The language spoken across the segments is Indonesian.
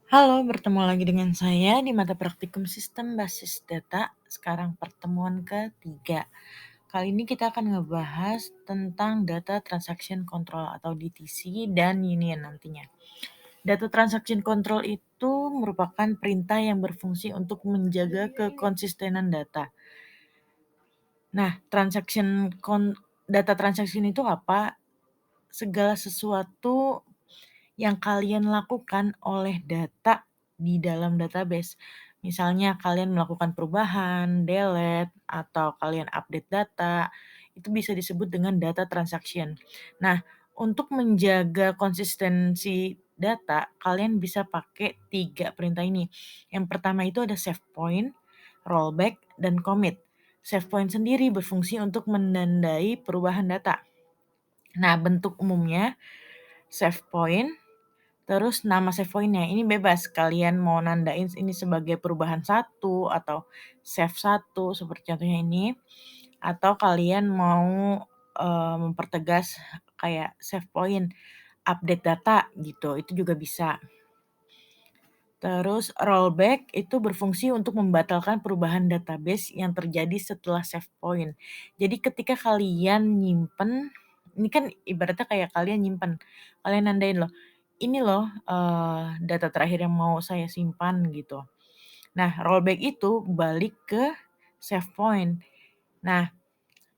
Halo, bertemu lagi dengan saya di mata praktikum sistem basis data, sekarang pertemuan ketiga. Kali ini kita akan ngebahas tentang data transaction control atau DTC dan union nantinya. Data transaction control itu merupakan perintah yang berfungsi untuk menjaga kekonsistenan data. Nah, data transaction itu apa? Segala sesuatu yang kalian lakukan oleh data di dalam database. Misalnya kalian melakukan perubahan, delete, atau kalian update data, itu bisa disebut dengan data transaction. Nah, untuk menjaga konsistensi data, kalian bisa pakai 3 perintah ini. Yang pertama itu ada save point, rollback, dan commit. Save point sendiri berfungsi untuk menandai perubahan data. Nah, bentuk umumnya save point, terus nama save point-nya ini bebas, kalian mau nandain ini sebagai perubahan satu atau save satu seperti contohnya ini, atau kalian mau, mempertegas kayak save point, update data gitu, itu juga bisa. Terus rollback itu berfungsi untuk membatalkan perubahan database yang terjadi setelah save point. Jadi ketika kalian nyimpen, ini kan ibaratnya kayak kalian nyimpen, kalian nandain loh, ini loh, data terakhir yang mau saya simpan gitu. Nah, rollback itu balik ke save point. Nah,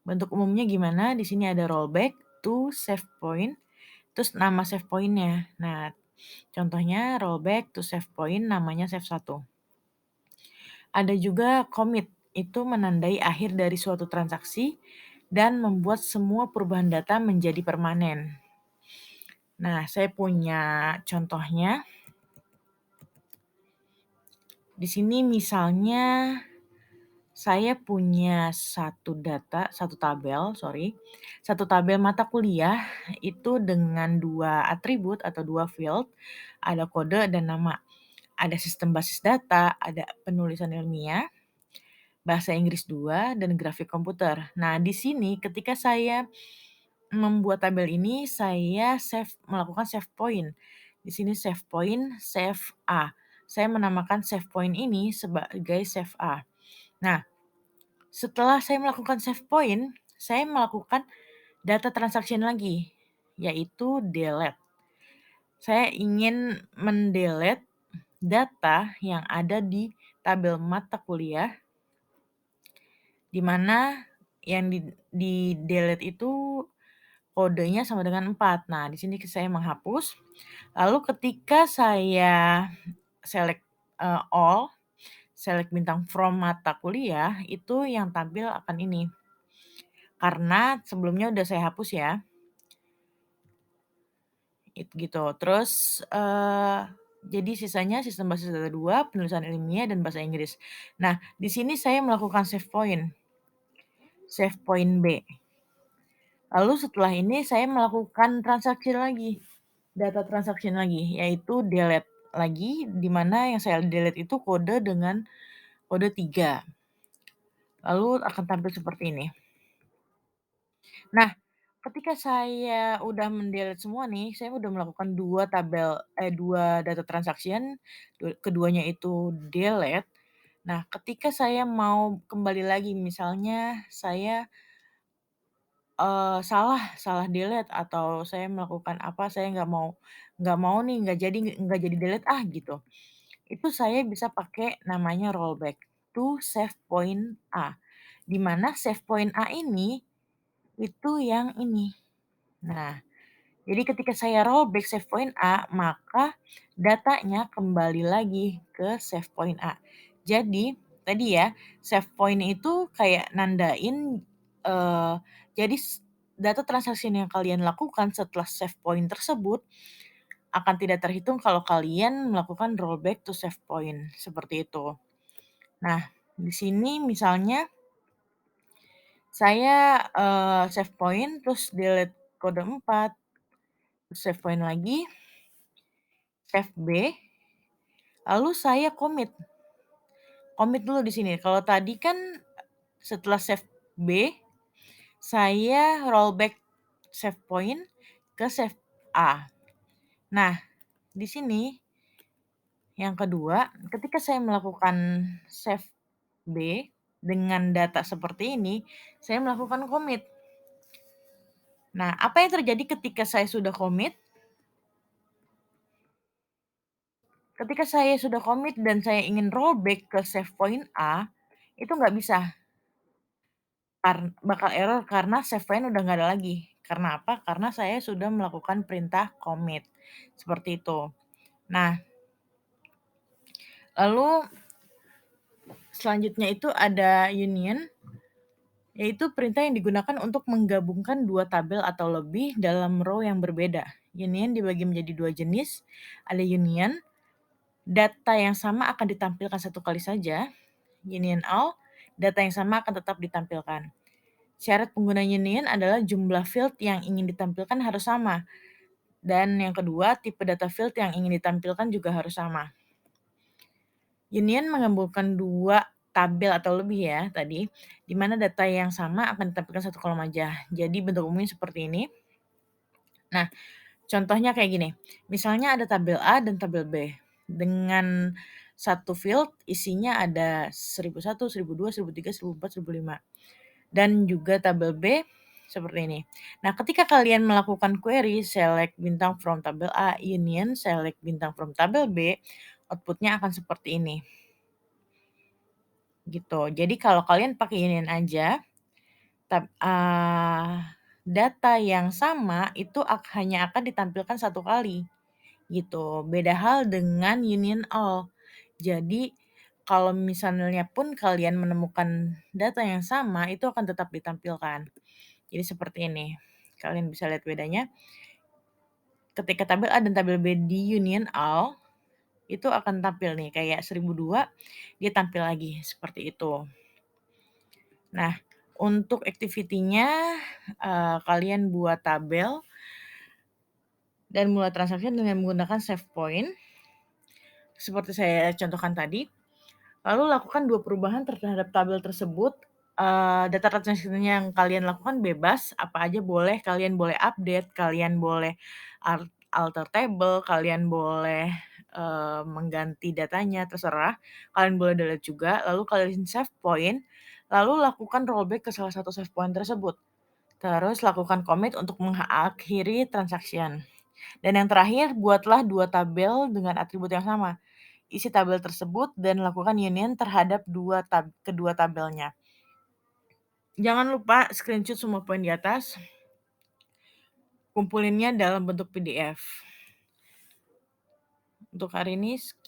bentuk umumnya gimana? Di sini ada rollback to save point, terus nama save point-nya. Nah, contohnya rollback to save point namanya save satu. Ada juga commit, itu menandai akhir dari suatu transaksi dan membuat semua perubahan data menjadi permanen. Nah, saya punya contohnya. Di sini misalnya saya punya satu tabel mata kuliah itu dengan 2 atribut atau 2 field, ada kode dan nama. Ada sistem basis data, ada penulisan ilmiah, bahasa Inggris 2, dan grafik komputer. Nah, di sini ketika saya membuat tabel ini, saya melakukan save point. Di sini save point, save A. Saya menamakan save point ini sebagai save A. Nah, setelah saya melakukan save point, saya melakukan data transaction lagi, yaitu delete. Saya ingin mendelete data yang ada di tabel mata kuliah, di mana yang di-delete itu kodenya sama dengan 4. Nah, di sini saya menghapus. Lalu ketika saya select, all, select bintang from mata kuliah, itu yang tampil akan ini. Karena sebelumnya udah saya hapus ya. Gitu. Terus, jadi sisanya sistem basis data 2, penulisan ilmiah, dan bahasa Inggris. Nah, di sini saya melakukan save point B. Lalu setelah ini saya melakukan transaksi lagi, data transaction lagi, yaitu delete lagi, di mana yang saya delete itu kode dengan kode 3. Lalu akan tampil seperti ini. Nah, ketika saya udah mendelete semua nih, saya udah melakukan 2 data transaction, keduanya itu delete. Nah, ketika saya mau kembali lagi, misalnya saya salah delete atau saya melakukan apa, saya nggak mau nih, nggak jadi delete ah, gitu. Itu saya bisa pakai namanya rollback to save point A, di mana save point A ini, itu yang ini. Nah, jadi ketika saya rollback save point A, maka datanya kembali lagi ke save point A. Jadi, tadi ya, save point itu kayak nandain, eee, jadi data transaksi yang kalian lakukan setelah save point tersebut, akan tidak terhitung kalau kalian melakukan rollback to save point, seperti itu. Nah, di sini misalnya saya, save point terus delete kode 4, save point lagi, save B, lalu saya commit. Commit dulu di sini. Kalau tadi kan setelah save B, saya rollback save point ke save A. Nah, di sini Yang kedua, ketika saya melakukan save B dengan data seperti ini, saya melakukan commit. Nah, apa yang terjadi ketika saya sudah commit? Ketika saya sudah commit dan saya ingin rollback ke save point A, itu nggak bisa, bakal error karena save point udah nggak ada lagi. Karena apa? Karena saya sudah melakukan perintah commit, seperti itu. Nah, lalu selanjutnya itu ada union, yaitu perintah yang digunakan untuk menggabungkan 2 tabel atau lebih dalam row yang berbeda. Union dibagi menjadi 2 jenis, ada union, data yang sama akan ditampilkan 1 kali saja, union all, data yang sama akan tetap ditampilkan. Syarat pengguna union adalah jumlah field yang ingin ditampilkan harus sama, dan yang kedua, tipe data field yang ingin ditampilkan juga harus sama. Union menggabungkan 2 tabel atau lebih ya tadi, di mana data yang sama akan ditampilkan 1 kolom aja. Jadi bentuk umumnya seperti ini. Nah, contohnya kayak gini, misalnya ada tabel A dan tabel B, dengan satu field isinya ada 1001, 1002, 1003, 1004, 1005, dan juga tabel B seperti ini. Nah, ketika kalian melakukan query select bintang from tabel A union select bintang from tabel B, output-nya akan seperti ini. Gitu. Jadi kalau kalian pakai union aja, data yang sama itu hanya akan ditampilkan 1 kali, gitu. Beda hal dengan union all. Jadi kalau misalnya pun kalian menemukan data yang sama, itu akan tetap ditampilkan. Jadi seperti ini. Kalian bisa lihat bedanya. Ketika tabel A dan tabel B di union all, itu akan tampil nih kayak 1002, dia tampil lagi seperti itu. Nah, untuk activity-nya, kalian buat tabel dan mulai transaksi dengan menggunakan save point, seperti saya contohkan tadi. Lalu lakukan 2 perubahan terhadap tabel tersebut. Data transaksi yang kalian lakukan bebas, apa aja boleh, kalian boleh update, kalian boleh alter table, kalian boleh, mengganti datanya, terserah. Kalian boleh delete juga, lalu kalian save point, lalu lakukan rollback ke salah satu save point tersebut. Terus lakukan commit untuk mengakhiri transaction. Dan yang terakhir, buatlah 2 tabel dengan atribut yang sama. Isi tabel tersebut dan lakukan union terhadap kedua tabelnya. Jangan lupa screenshot semua poin di atas, kumpulinnya dalam bentuk PDF. Untuk hari ini